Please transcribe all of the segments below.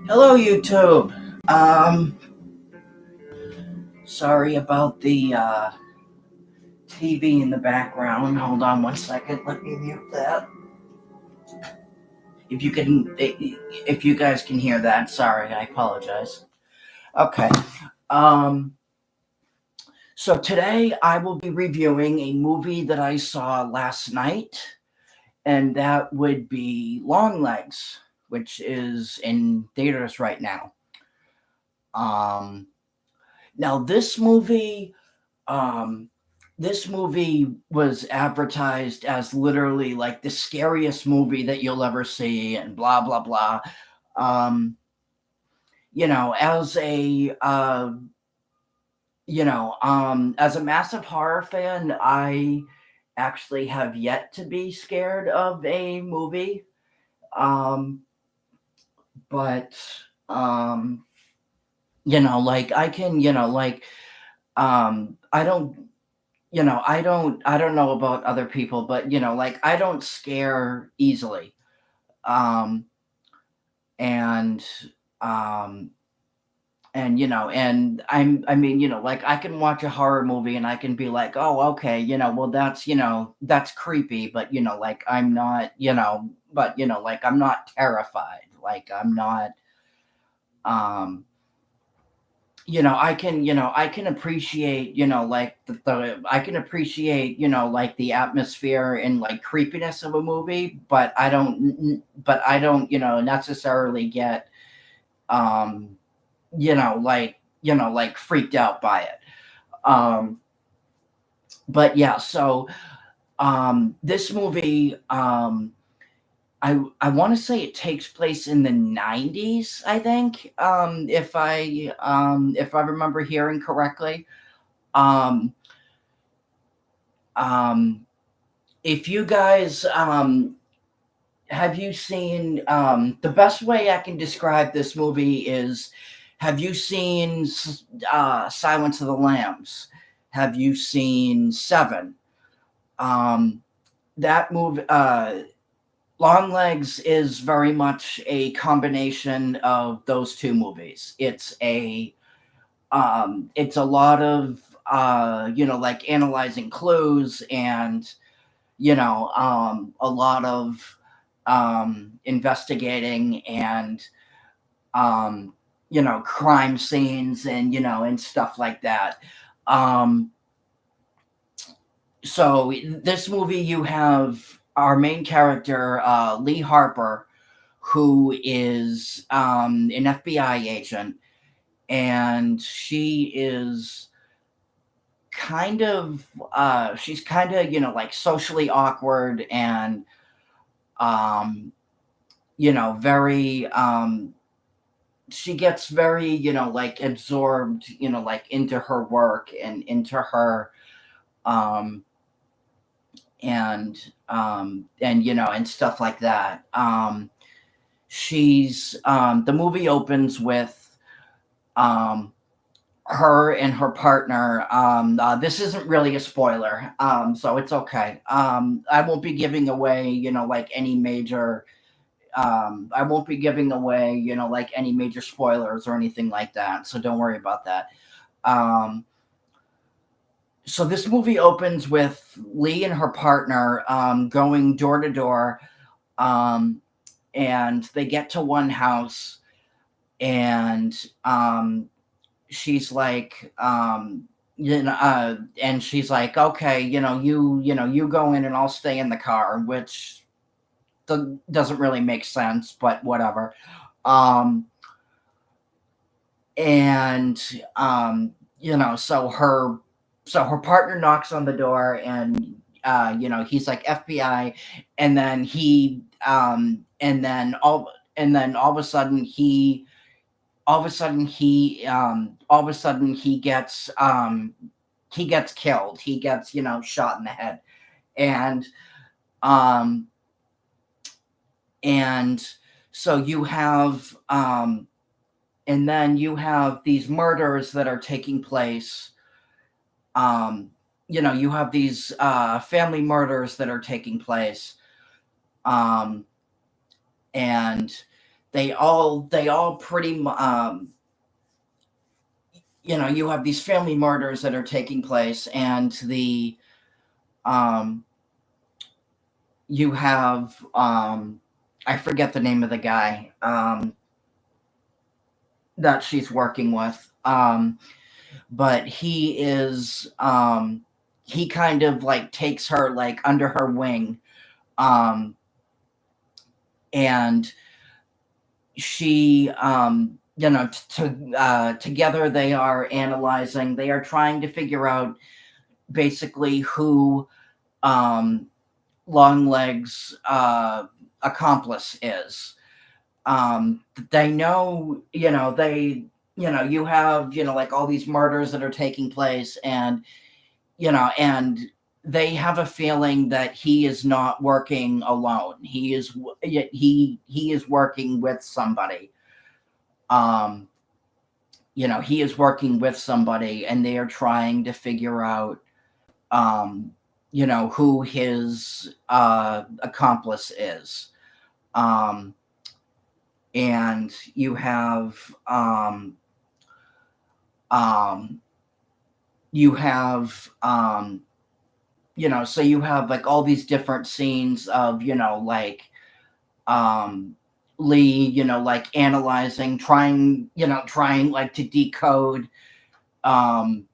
Hello, YouTube. Um, Sorry about the TV in the background. Hold on one second. Let me mute that. If you guys can hear that, sorry, I apologize. Okay. Um, so today I will be reviewing a movie that I saw last night, and that would be Longlegs, which is in theaters right now. Um, Now Um, this movie was advertised as literally like the scariest movie that you'll ever see, and blah blah blah. Um, as a as a massive horror fan, I actually have yet to be scared of a movie. Um, but um, like I can, I don't I don't know about other people, but like I don't scare easily. um and um and I mean, like I can watch a horror movie and I can be like, oh, okay, well, that's creepy, but like I'm not, like I'm not terrified, like I'm not. um I can appreciate, like I can appreciate, like the atmosphere and like creepiness of a movie, but I don't, necessarily get, um, like freaked out by it. Um, but yeah, so this movie, I want to say it takes place in the 90s, I think, if I remember hearing correctly. Um, Um, if you guys have you seen, the best way I can describe this movie is, have you seen Silence of the Lambs? Have you seen Seven? Um, that movie, Longlegs, is very much a combination of those two movies. It's a lot of like analyzing clues, and a lot of investigating, and crime scenes, and and stuff like that. Um, so this movie, you have our main character, Lee Harper, who is an FBI agent, and she's kind of like socially awkward, and um very she gets very, like absorbed, like into her work and into her, um and and stuff like that. She's The movie opens with um her and her partner. This isn't really a spoiler, so it's okay. I won't be giving away, like any major, I won't be giving away, like any major spoilers or anything like that. So don't worry about that. Um, so this movie opens with Lee and her partner going door to door, um, and they get to one house, and she's like, and she's like, okay, you go in and I'll stay in the car, which doesn't really make sense, but whatever. Um, and so her partner knocks on the door, and he's like, FBI. And then all of a sudden he gets killed. He gets, shot in the head. And um and so you have and then you have these murders that are taking place. You have these family murders that are taking place. um and they all you have these family murders that are taking place, and the um you have I forget the name of the guy that she's working with. But he kind of like takes her like under her wing. Um and she together they are analyzing, they are trying to figure out basically who um Longlegs accomplice is. They know, you have, like all these murders that are taking place, and they have a feeling that he is not working alone. He is working with somebody. Um, he is working with somebody, and they are trying to figure out, um, who his accomplice is. Um, and um, you have so you have like all these different scenes of, like um Lee, like analyzing, trying like to decode, um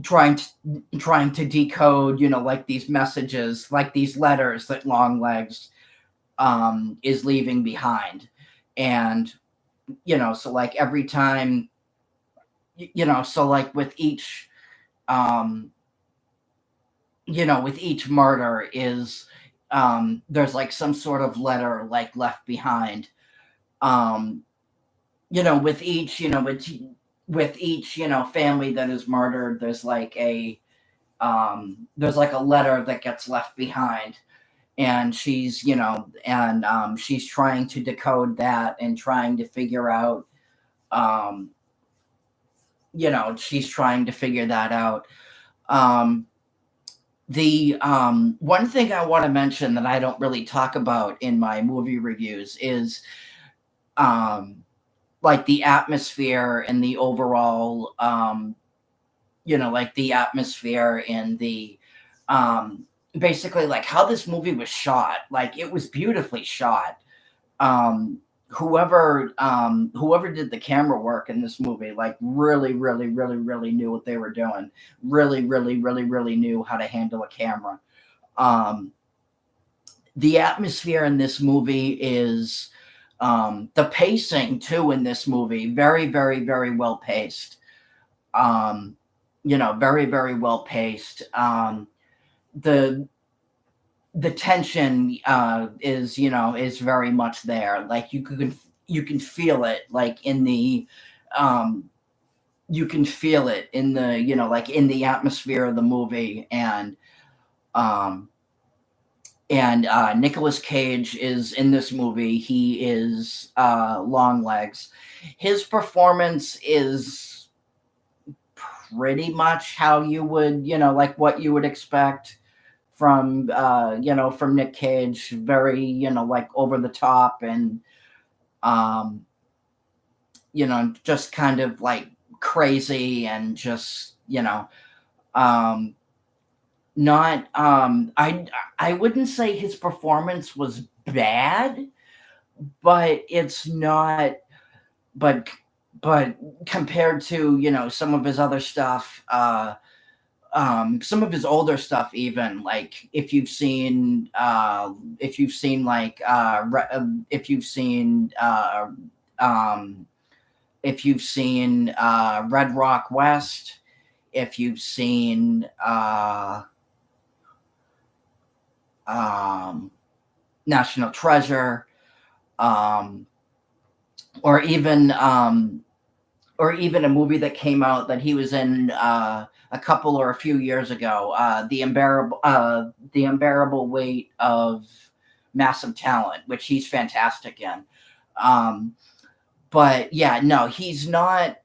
trying to decode, like these messages, like these letters that Longlegs is leaving behind. And so like every time, so like with each um with each murder is, there's like some sort of letter like left behind. um with each, family that is murdered, there's like a letter that gets left behind. And she's trying to decode that, and trying to figure out, um she's trying to figure that out. um the one thing I want to mention that I don't really talk about in my movie reviews is, um like the atmosphere and the overall, like the atmosphere and the, um basically like how this movie was shot. Like it was beautifully shot. um whoever did the camera work in this movie, like really, really, really, really knew what they were doing. Really, really, really, really knew how to handle a camera. um the atmosphere in this movie is, the pacing too in this movie, very, very, very well paced. Very, very well paced. The tension is very much there. Like you can feel it, like in the, um you can feel it in the, like in the atmosphere of the movie. Um and Nicolas Cage is in this movie. He is Longlegs. His performance is pretty much how you would, like what you would expect from, from Nick Cage. Very, like over the top, and um, just kind of like crazy, and just, um, not I wouldn't say his performance was bad, but it's not, but but compared to, some of his other stuff, some of his older stuff, even like if you've seen like if you've seen um if you've seen Red Rock West, if you've seen um National Treasure, um or even, a movie that came out that he was in, a couple or a few years ago, the unbearable weight of massive talent, which he's fantastic in. Um, but yeah, no, he's not.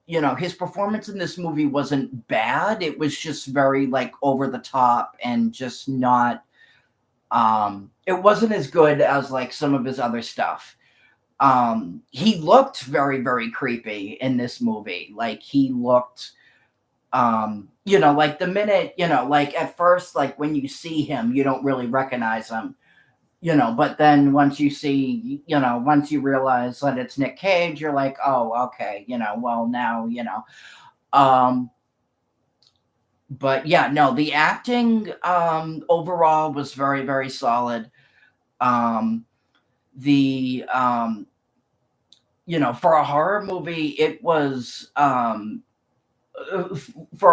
His performance in this movie wasn't bad. It was just very like over the top, and just not. it wasn't as good as like some of his other stuff. He looked very, very creepy in this movie. Like he looked, like the minute, like at first, like when you see him, you don't really recognize him, but then once you see, once you realize that it's Nick Cage, you're like, oh, okay, well now, um, but yeah, no, the acting, overall was very, very solid. Um, the, for a horror movie, it was, for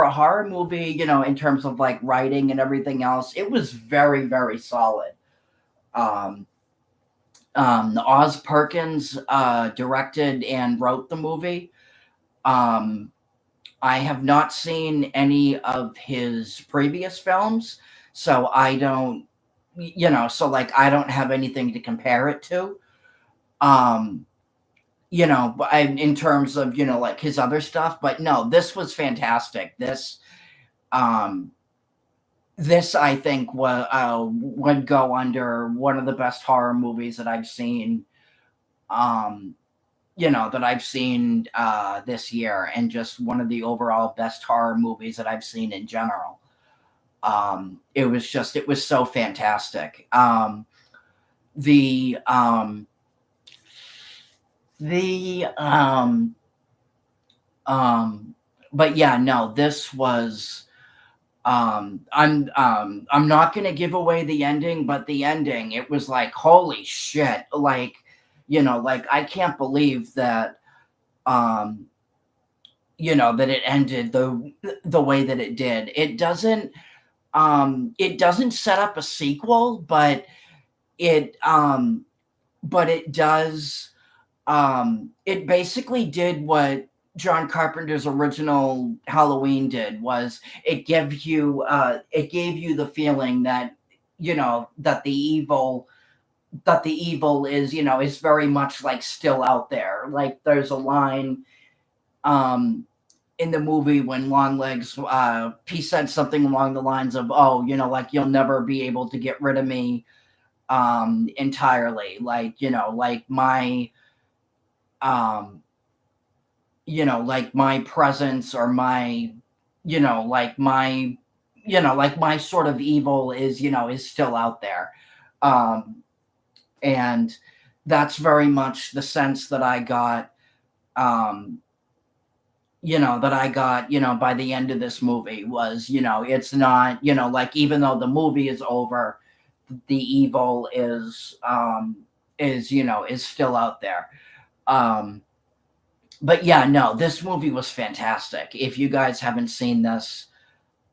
a horror movie, in terms of like writing and everything else, it was very, very solid. Um, Oz Perkins directed and wrote the movie. Um, I have not seen any of his previous films, so I don't, so like I don't have anything to compare it to. Um, in terms of like his other stuff, but no, this was fantastic. Um, this I think would go under one of the best horror movies that I've seen. Um, that I've seen this year, and just one of the overall best horror movies that I've seen in general. It was so fantastic. The the um but yeah, no, this was I'm not gonna give away the ending, but the ending, it was like, holy shit, like, like I can't believe that um that it ended the way that it did. It doesn't set up a sequel, it but it does it basically did what John Carpenter's original Halloween did. Was it gave you the feeling that that the evil is, is very much like still out there. Like there's a line um in the movie when Longlegs, he said something along the lines of, oh, like you'll never be able to get rid of me entirely, like, like my um like my presence, or my, like my, like my sort of evil is, is still out there. Um, and that's very much the sense that I got, um, by the end of this movie. Was, it's not, like, even though the movie is over, the evil is, is still out there. Um, but yeah, no, this movie was fantastic. If you guys haven't seen this,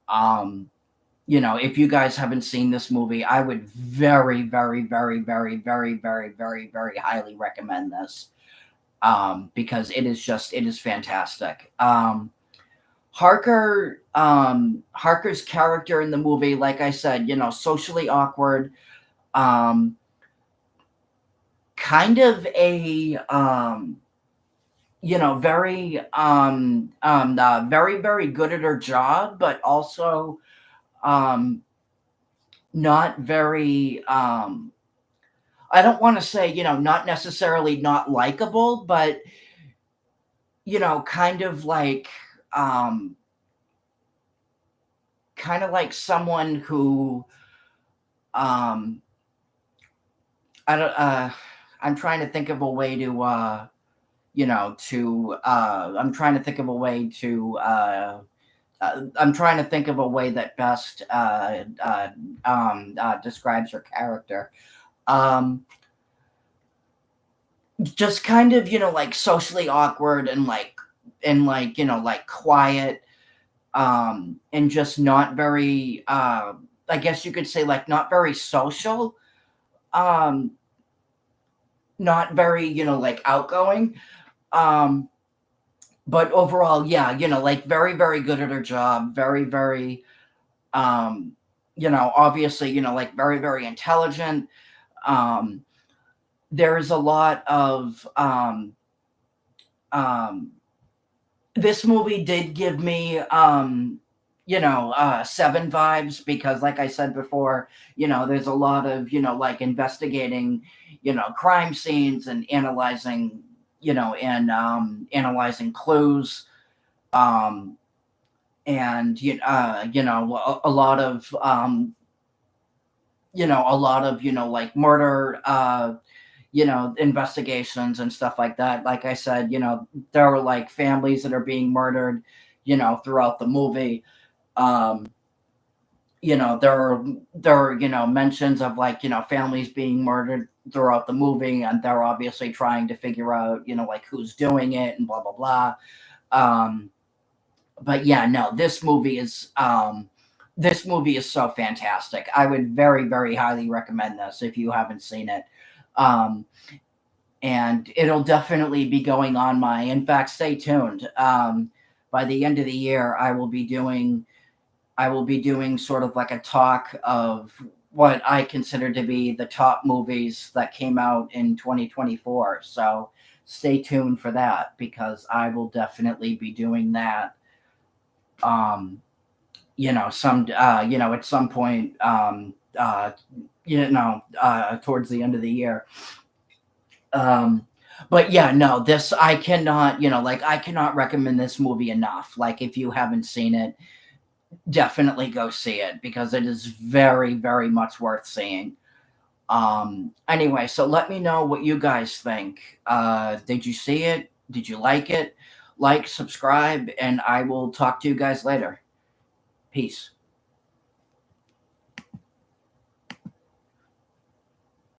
um, if you guys haven't seen this movie, I would very, very, very, very, very, very, very, very highly recommend this. Because it is fantastic. Harker's character in the movie, like I said, socially awkward, um, kind of a, very, very good at her job, but also um, not very, I don't want to say, not necessarily not likable, but, kind of like, um, someone who, um, I don't, I'm trying to think of a way to, I'm trying to think of a way to, I'm trying to think of a way that best describes her character. Um, just kind of, like socially awkward, and like quiet, and just not very, I guess you could say, like not very social, um, not very, like outgoing. Um, but overall, yeah, like very, very good at her job, very, very, um, obviously, like very, very intelligent. Um, there's a lot of, um, this movie did give me, Seven vibes, because like I said before, there's a lot of, like investigating, crime scenes and analyzing clues. Um, and, a lot of, like murder, investigations and stuff like that. Like I said, there are like families that are being murdered, throughout the movie. Um, there are mentions of, like, families being murdered throughout the movie, and they're obviously trying to figure out, like, who's doing it and blah blah blah. um but yeah, no, this movie is so fantastic. I would very, very highly recommend this if you haven't seen it. um and it'll definitely be going on my, in fact, stay tuned. By the end of the year, I will be doing sort of like a talk of what I consider to be the top movies that came out in 2024. So stay tuned for that, because I will definitely be doing that. Um, at some point, towards the end of the year. Um, but yeah, no, this I cannot, like, I cannot recommend this movie enough. Like, if you haven't seen it, definitely go see it, because it is very, very much worth seeing. Anyway, so let me know what you guys think. Did you see it? Did you like it? Like, subscribe, and I will talk to you guys later. Peace.